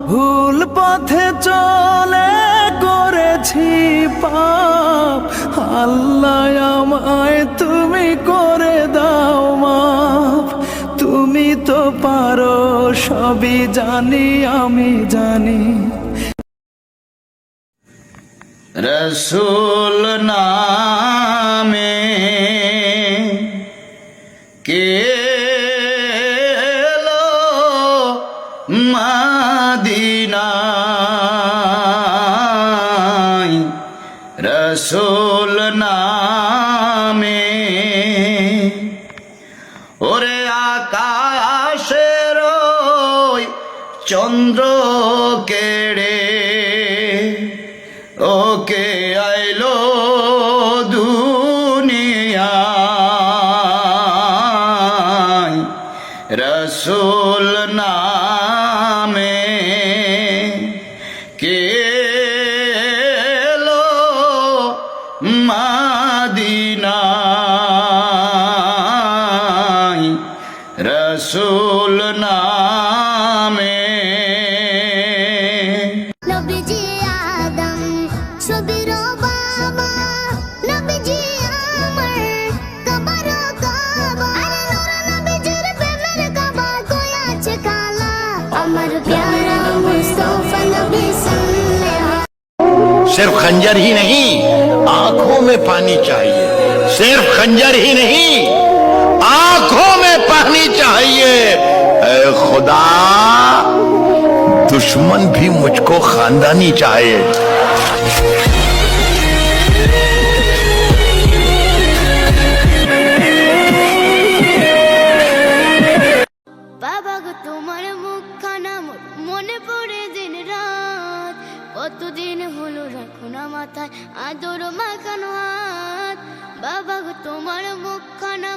ভুল পথে চলে করেছি পাপ, আল্লাহ আমায় তুমি করে দাও মাফ। তুমি তো পারো সবই জানি আমি জানি। রসুল নামে কে এলো মদিনায়, রসুল নামে ওরে আকাশের ওই চন্দ্র কেড়ে ওকে আইলো দুনিয়ায়, রসুল নামে কে এলো মদিনায়, রসুল নামে। নবীজি আদম ছবির বাবা, নবীজি আমার কবর কাবা, আরে নূর নবীজির প্রেমের কাবা কই আছে কালা, আমার প্যারা মুস্তাফা নবী সাল্লাল্লাহু। सिर्फ खंजर ही नहीं, आंखों में पानी चाहिए। सिर्फ खंजर ही नहीं, आंखों में पानी चाहिए। ऐ खुदा, दुश्मन भी मुझको खानदानी चाहिए। বাবা গো তোমার মুখখানা মনে পড়ে দিন রাত, কতদিন হলো রাখো না মাথায় আদর মাখানো হাত। বাবা গো তোমার মুখখানা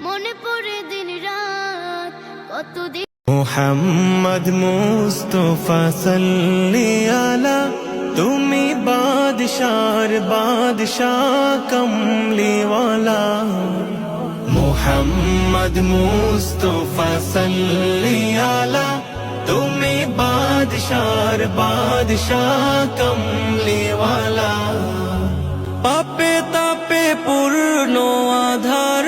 মনে পড়ে দিন রাত, কতদিন। মোহাম্মদ মুস্তাফা সাল্লি আলা, তুমি বাদশার বাদশাহ কমলিওয়ালা। মোহাম্মদ মুস্তাফা সাল্লি আলা, তুমি বাদশার বাদশাহ কমলিওয়ালা। পাপে তাপে পূর্ণ আধার